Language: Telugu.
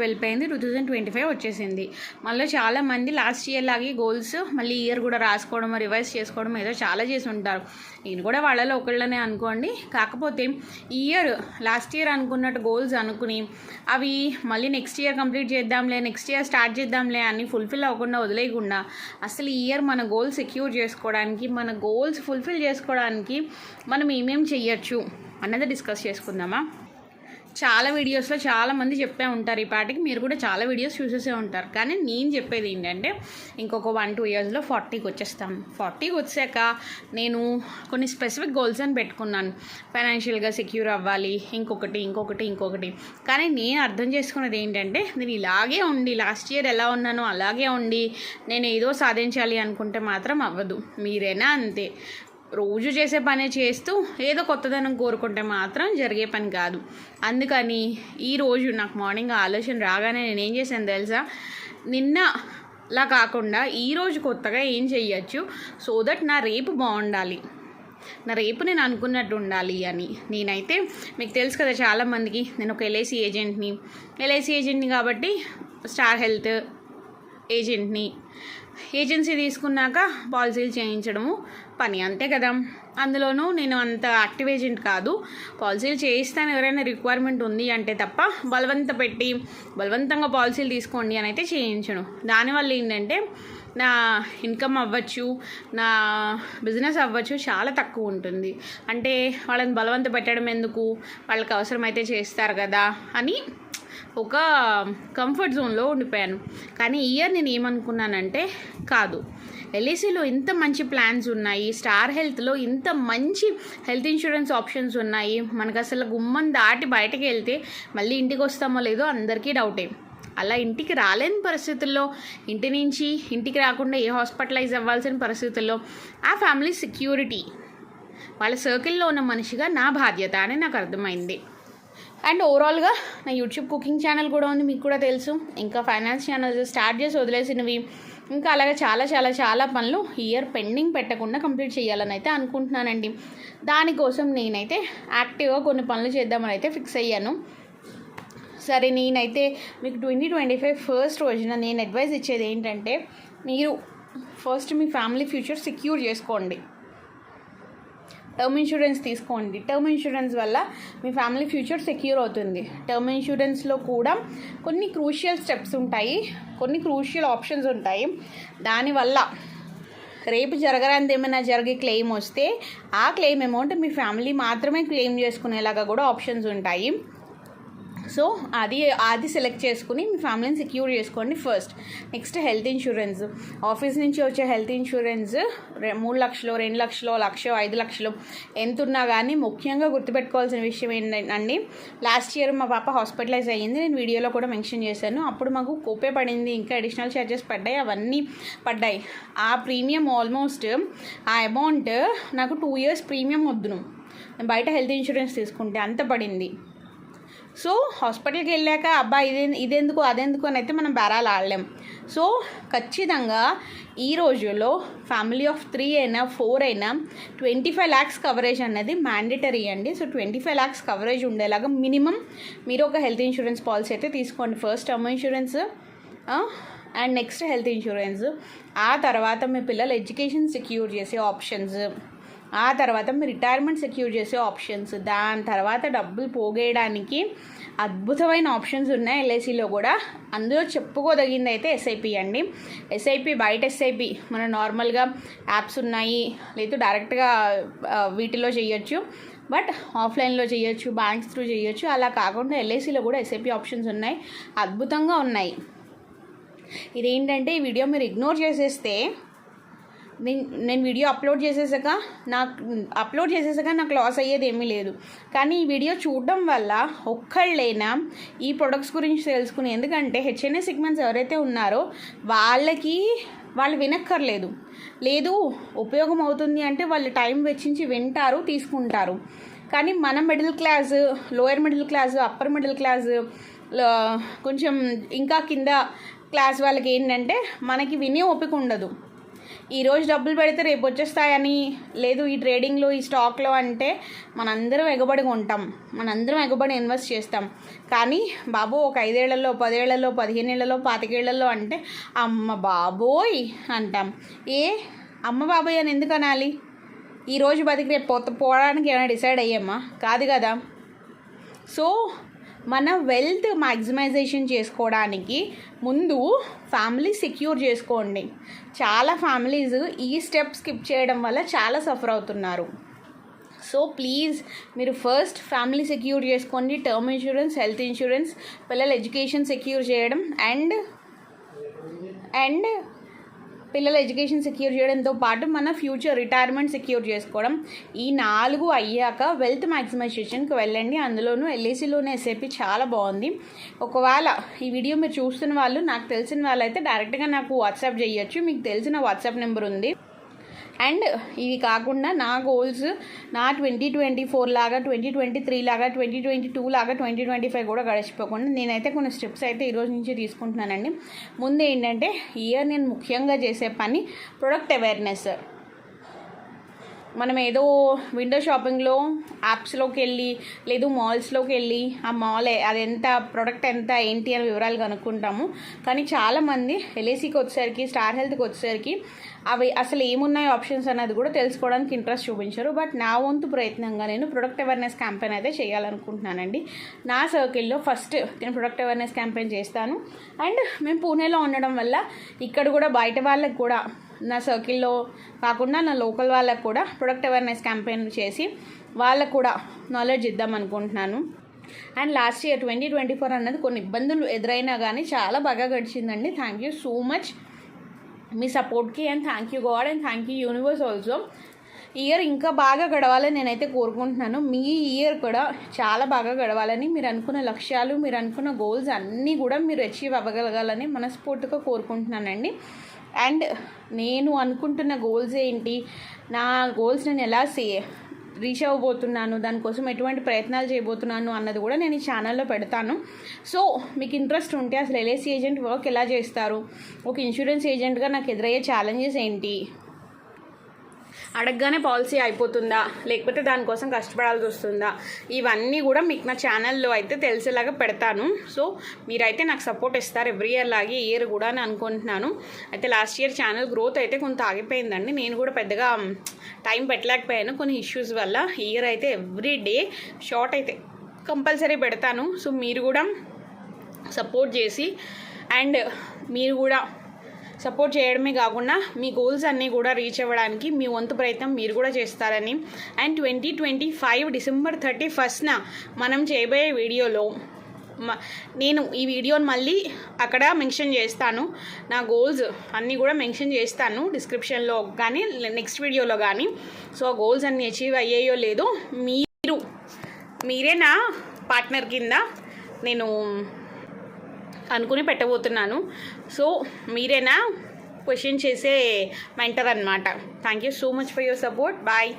వెళ్ళిపోయింది. 2025 వచ్చేసింది. మళ్ళీ చాలామంది లాస్ట్ ఇయర్ లాగే గోల్స్ మళ్ళీ ఇయర్ కూడా రాసుకోవడం, రివైజ్ చేసుకోవడం ఏదో చాలా చేసి ఉంటారు. నేను కూడా వాళ్ళలో ఒకళ్ళనే అనుకోండి. కాకపోతే ఈ ఇయర్ లాస్ట్ ఇయర్ అనుకున్నట్టు గోల్స్ అనుకుని అవి మళ్ళీ నెక్స్ట్ ఇయర్ కంప్లీట్ చేద్దాంలే, నెక్స్ట్ ఇయర్ స్టార్ట్ చేద్దాంలే అని ఫుల్ఫిల్ అవ్వకుండా వదిలేయకుండా అసలు ఈ ఇయర్ మన గోల్స్ సెక్యూర్ చేసుకోవడానికి, మన గోల్స్ ఫుల్ఫిల్ చేసుకోవడానికి మనం ఏమేమి చెయ్యొచ్చు అన్నది డిస్కస్ చేసుకుందామా. చాలా వీడియోస్లో చాలామంది చెప్పే ఉంటారు. ఈ పాటికి మీరు కూడా చాలా వీడియోస్ చూసేసే ఉంటారు. కానీ నేను చెప్పేది ఏంటంటే ఇంకొక 1-2 ఇయర్స్లో 40కి వచ్చేస్తాను. 40కి వచ్చాక నేను కొన్ని స్పెసిఫిక్ గోల్స్ అని పెట్టుకున్నాను. ఫైనాన్షియల్గా సెక్యూర్ అవ్వాలి, ఇంకొకటి. కానీ నేను అర్థం చేసుకున్నది ఏంటంటే నేను ఇలాగే ఉండి లాస్ట్ ఇయర్ ఎలా ఉన్నానో అలాగే ఉండి నేను ఏదో సాధించాలి అనుకుంటే మాత్రం అవ్వదు. మీరైనా అంతే. రోజు చేసే పనే చేస్తూ ఏదో కొత్తదనం కోరుకుంటే మాత్రం జరిగే పని కాదు. అందుకని ఈరోజు నాకు మార్నింగ్ ఆలోచన రాగానే నేనేం చేశాను తెలుసా, నిన్నలా కాకుండా ఈరోజు కొత్తగా ఏం చెయ్యొచ్చు సో దట్ నా రేపు బాగుండాలి, నా రేపు నేను అనుకున్నట్టు ఉండాలి అని. నేనైతే మీకు తెలుసు కదా చాలామందికి నేను ఒక ఎల్ఐసి ఏజెంట్ని కాబట్టి స్టార్ హెల్త్ ఏజెన్సీ తీసుకున్నాక పాలసీలు చేయించడము పని, అంతే కదా. అందులోనూ నేను అంత యాక్టివ్ ఏజెంట్ కాదు. పాలసీలు చేయిస్తాను ఎవరైనా రిక్వైర్మెంట్ ఉంది అంటే తప్ప బలవంతంగా పాలసీలు తీసుకోండి అని అయితే చేయించను. దానివల్ల ఏంటంటే నా ఇన్కమ్ అవ్వచ్చు, నా బిజినెస్ అవ్వచ్చు చాలా తక్కువ ఉంటుంది. అంటే వాళ్ళని బలవంత పెట్టడం ఎందుకు, వాళ్ళకి అవసరమైతే చేస్తారు కదా అని ఒక కంఫర్ట్ జోన్లో ఉండిపోయాను. కానీ ఈ ఇయర్ నేను ఏమనుకున్నానంటే కాదు, ఎల్ఐసిలో ఇంత మంచి ప్లాన్స్ ఉన్నాయి, స్టార్ హెల్త్లో ఇంత మంచి హెల్త్ ఇన్సూరెన్స్ ఆప్షన్స్ ఉన్నాయి. మనకు అసలు గుమ్మం దాటి బయటకు వెళ్తే మళ్ళీ ఇంటికి వస్తామో లేదో అందరికీ డౌటే. అలా ఇంటికి రాలేని పరిస్థితుల్లో, ఇంటి నుంచి ఇంటికి రాకుండా హాస్పిటలైజ్ అవ్వాల్సిన పరిస్థితుల్లో ఆ ఫ్యామిలీ సెక్యూరిటీ వాళ్ళ సర్కిల్లో ఉన్న మనిషిగా నా బాధ్యత అని నాకు అర్థమైంది. అండ్ ఓవరాల్గా నా యూట్యూబ్ కుకింగ్ ఛానల్ కూడా ఉంది, మీకు కూడా తెలుసు. ఇంకా ఫైనాన్స్ ఛానల్స్ స్టార్ట్ చేసి వదిలేసినవి, ఇంకా అలాగే చాలా పనులు ఈ ఇయర్ పెండింగ్ పెట్టకుండా కంప్లీట్ చేయాలని అయితే అనుకుంటున్నానండి. దానికోసం నేనైతే యాక్టివ్గా కొన్ని పనులు చేద్దామని అయితే ఫిక్స్ అయ్యాను. సరే, నేనైతే మీకు 2025 ఫస్ట్ రోజున నేను అడ్వైస్ ఇచ్చేది ఏంటంటే, మీరు ఫస్ట్ మీ ఫ్యామిలీ ఫ్యూచర్ సెక్యూర్ చేసుకోండి. టర్మ్ ఇన్సూరెన్స్ తీసుకోండి. టర్మ్ ఇన్సూరెన్స్ వల్ల మీ ఫ్యామిలీ ఫ్యూచర్ సెక్యూర్ అవుతుంది. టర్మ్ ఇన్సూరెన్స్లో కూడా కొన్ని క్రూషియల్ స్టెప్స్ ఉంటాయి, కొన్ని క్రూషియల్ ఆప్షన్స్ ఉంటాయి. దానివల్ల రేపు జరగరాంది ఏమైనా జరిగే క్లెయిమ్ వస్తే ఆ క్లెయిమ్ అమౌంట్ మీ ఫ్యామిలీ మాత్రమే క్లెయిమ్ చేసుకునేలాగా కూడా ఆప్షన్స్ ఉంటాయి. సో అది సెలెక్ట్ చేసుకుని మీ ఫ్యామిలీని సెక్యూర్ చేసుకోండి first. Next health insurance. Office నుంచి వచ్చే హెల్త్ ఇన్సూరెన్స్ 3 లక్షలు, 2 లక్షలు, 1,00,000, 5 లక్షలు ఎంత ఉన్నా కానీ ముఖ్యంగా గుర్తుపెట్టుకోవాల్సిన విషయం ఏంటండి, లాస్ట్ ఇయర్ మా పాప హాస్పిటలైజ్ అయ్యింది. నేను వీడియోలో కూడా మెన్షన్ చేశాను. అప్పుడు మాకు కోపే పడింది, ఇంకా అడిషనల్ ఛార్జెస్ పడ్డాయి, అవన్నీ పడ్డాయి. ఆ ప్రీమియం ఆల్మోస్ట్ ఆ అమౌంట్ నాకు 2 ఇయర్స్ ప్రీమియం వద్దును బయట హెల్త్ ఇన్సూరెన్స్ తీసుకుంటే అంత పడింది. సో హాస్పిటల్కి వెళ్ళాక అబ్బా ఇదెందుకు అదెందుకు అని అయితే మనం బేరాలు ఆడలేం. సో ఖచ్చితంగా ఈ రోజుల్లో ఫ్యామిలీ ఆఫ్ 3 అయినా 4 అయినా 25 lakhs కవరేజ్ అనేది మ్యాండేటరీ అండి. సో 25 lakhs కవరేజ్ ఉండేలాగా మినిమం మీరు ఒక హెల్త్ ఇన్సూరెన్స్ పాలసీ అయితే తీసుకోండి. First term insurance and next health insurance. ఆ తర్వాత మీ పిల్లల ఎడ్యుకేషన్ సెక్యూర్ చేసే ఆప్షన్స్, ఆ తర్వాత మీ రిటైర్మెంట్ సెక్యూర్ చేసే ఆప్షన్స్, దాని తర్వాత డబ్బులు పోగేయడానికి అద్భుతమైన ఆప్షన్స్ ఉన్నాయి ఎల్ఐసిలో కూడా. అందులో చెప్పుకోదగింది అయితే ఎస్ఐపి అండి. ఎస్ఐపి బయట ఎస్ఐపి మన నార్మల్గా యాప్స్ ఉన్నాయి, లేదు డైరెక్ట్గా వీటిలో చేయొచ్చు, బట్ ఆఫ్లైన్లో చేయొచ్చు, బ్యాంక్స్ త్రూ చేయొచ్చు. అలా కాకుండా ఎల్ఐసిలో కూడా ఎస్ఐపి ఆప్షన్స్ ఉన్నాయి, అద్భుతంగా ఉన్నాయి. ఇదేంటంటే ఈ వీడియో మీరు ఇగ్నోర్ చేసేస్తే, నేను వీడియో అప్లోడ్ చేసేసాక నాకు లాస్ అయ్యేది ఏమీ లేదు. కానీ ఈ వీడియో చూడడం వల్ల ఒక్కళ్ళైనా ఈ ప్రొడక్ట్స్ గురించి తెలుసుకుని, ఎందుకంటే హెచ్ఎన్ఏ సెగ్మెంట్స్ ఎవరైతే ఉన్నారో వాళ్ళు వినక్కర్లేదు, లేదు ఉపయోగం అవుతుంది అంటే వాళ్ళు టైం వెచ్చించి వింటారు, తీసుకుంటారు. కానీ మన middle class, lower middle class, upper middle class, కొంచెం ఇంకా కింద క్లాస్ వాళ్ళకి ఏంటంటే మనకి వినే ఓపిక ఉండదు. ఈరోజు డబ్బులు పెడితే రేపు వచ్చేస్తాయని, లేదు ఈ ట్రేడింగ్లో ఈ స్టాక్లో అంటే మనందరం ఎగబడి కొంటాం, మనందరం ఎగబడి ఇన్వెస్ట్ చేస్తాం. కానీ బాబు ఒక 5 ఏళ్లలో 10 ఏళ్లలో 15 ఏళ్లలో 25 ఏళ్లలో అంటే అమ్మ బాబోయ్ అంటాం. అమ్మ బాబోయ్ అని ఎందుకు అనాలి? ఈరోజు బతికి రేపు పోవడానికి ఏమైనా డిసైడ్ అయ్యామా? కాదు కదా. సో మన వెల్త్ మ్యాక్సిమైజేషన్ చేసుకోవడానికి ముందు ఫ్యామిలీ సెక్యూర్ చేసుకోండి. చాలా ఫ్యామిలీస్ ఈ స్టెప్ స్కిప్ చేయడం వల్ల చాలా సఫర్ అవుతున్నారు. సో ప్లీజ్ మీరు ఫస్ట్ ఫ్యామిలీ సెక్యూర్ చేసుకోండి. టర్మ్ ఇన్సూరెన్స్, హెల్త్ ఇన్సూరెన్స్, పిల్లల ఎడ్యుకేషన్ సెక్యూర్ చేయడం అండ్ పిల్లల ఎడ్యుకేషన్ సెక్యూర్ చేయడంతో పాటు మన ఫ్యూచర్ రిటైర్మెంట్ సెక్యూర్ చేసుకోవడం. ఈ 4 అయ్యాక వెల్త్ మ్యాక్సిమైజేషన్కి వెళ్ళండి. అందులోనూ ఎల్ఐసిలోనే ఎస్ఐపి చాలా బాగుంది. ఒకవేళ ఈ వీడియో మీరు చూస్తున్న వాళ్ళు, నాకు తెలిసిన వాళ్ళైతే డైరెక్ట్గా నాకు వాట్సాప్ చేయొచ్చు. మీకు తెలిసిన వాట్సాప్ నెంబర్ ఉంది. అండ్ ఇవి కాకుండా నా గోల్స్ నా 2024 లాగా, 2023 లాగా, 2022 లాగా 2025 కూడా గడిచిపోకుండా నేనైతే కొన్ని స్టెప్స్ అయితే ఈరోజు నుంచి తీసుకుంటున్నానండి. ముందు ఏంటంటే ఇయర్ నేను ముఖ్యంగా చేసే పని ప్రొడక్ట్ అవేర్నెస్. మనం ఏదో విండో షాపింగ్లో యాప్స్లోకి వెళ్ళి లేదు మాల్స్లోకి వెళ్ళి ఆ మాల్ అది ఎంత ప్రోడక్ట్ ఎంత ఏంటి అని వివరాలు కనుక్కుంటాము. కానీ చాలామంది ఎల్ఐసికి వచ్చేసరికి, స్టార్ హెల్త్కి వచ్చేసరికి అవి అసలు ఏమున్నాయి ఆప్షన్స్ అన్నది కూడా తెలుసుకోవడానికి ఇంట్రెస్ట్ చూపించారు. బట్ నా వంతు ప్రయత్నంగా నేను ప్రొడక్ట్ అవేర్నెస్ క్యాంపెయిన్ అయితే చేయాలనుకుంటున్నానండి. నా సర్కిల్లో ఫస్ట్ నేను ప్రొడక్ట్ అవేర్నెస్ క్యాంపెయిన్ చేస్తాను. అండ్ మేము పూణేలో ఉండడం వల్ల ఇక్కడ కూడా బయట వాళ్ళకి కూడా, నా సర్కిల్లో కాకుండా నా లోకల్ వాళ్ళకు కూడా ప్రొడక్ట్ అవేర్నెస్ క్యాంపెయిన్ చేసి వాళ్ళకు కూడా నాలెడ్జ్ ఇద్దాం అనుకుంటున్నాను. అండ్ లాస్ట్ ఇయర్ 2024 అన్నది కొన్ని ఇబ్బందులు ఎదురైనా కానీ చాలా బాగా గడిచిందండి. థ్యాంక్ యూ సో మచ్ మీ సపోర్ట్కి. And thank you God and thank you universe also. Year ఇంకా బాగా గడవాలని నేనైతే కోరుకుంటున్నాను. మీ ఇయర్ కూడా చాలా బాగా గడవాలని, మీరు అనుకున్న లక్ష్యాలు, మీరు అనుకున్న గోల్స్ అన్నీ కూడా మీరు అచీవ్ అవ్వగలగాలని మనస్ఫూర్తిగా కోరుకుంటున్నానండి. అండ్ నేను అనుకుంటున్న గోల్స్ ఏంటి, నా గోల్స్ నేను ఎలా రీచ్ అవ్వబోతున్నాను, దానికోసం ఎటువంటి ప్రయత్నాలు చేయబోతున్నాను అన్నది కూడా నేను ఈ ఛానల్లో పెడతాను. సో మీకు ఇంట్రెస్ట్ ఉంటే అసలు ఎల్ఐసి ఏజెంట్ వర్క్ ఎలా చేస్తారు, ఒక ఇన్సూరెన్స్ ఏజెంట్గా నాకు ఎదురయ్యే ఛాలెంజెస్ ఏంటి, అడగగానే పాలసీ అయిపోతుందా లేకపోతే దానికోసం కష్టపడాల్సి వస్తుందా, ఇవన్నీ కూడా మీకు నా ఛానల్లో అయితే తెలిసేలాగా పెడతాను. సో మీరైతే నాకు సపోర్ట్ ఇస్తారు ఎవ్రీ ఇయర్ లాగే ఈ ఇయర్ కూడా అని అనుకుంటున్నాను. అయితే లాస్ట్ ఇయర్ ఛానల్ గ్రోత్ అయితే కొంత ఆగిపోయిందండి. నేను కూడా పెద్దగా టైం పెట్టలేకపోయాను కొన్ని ఇష్యూస్ వల్ల. ఈ ఇయర్ అయితే ఎవ్రీ డే షార్ట్ అయితే కంపల్సరీ పెడతాను. సో మీరు కూడా సపోర్ట్ చేసి, అండ్ మీరు కూడా సపోర్ట్ చేయడమే కాకుండా మీ గోల్స్ అన్నీ కూడా రీచ్ అవ్వడానికి మీ వంతు ప్రయత్నం మీరు కూడా చేస్తారని. అండ్ 2025 డిసెంబర్ 31న మనం చేయబోయే వీడియోలో నేను ఈ వీడియోని మళ్ళీ అక్కడ మెన్షన్ చేస్తాను. నా గోల్స్ అన్నీ కూడా మెన్షన్ చేస్తాను డిస్క్రిప్షన్లో కానీ నెక్స్ట్ వీడియోలో కానీ. సో ఆ గోల్స్ అన్నీ అచీవ్ అయ్యాయో లేదో మీరే నా పార్ట్నర్ కింద నేను అనుకుని పెట్టబోతున్నాను. సో మీరేనా క్వశ్చన్ చేసే మెంటర్ అనమాట. Thank you so much for your support. Bye.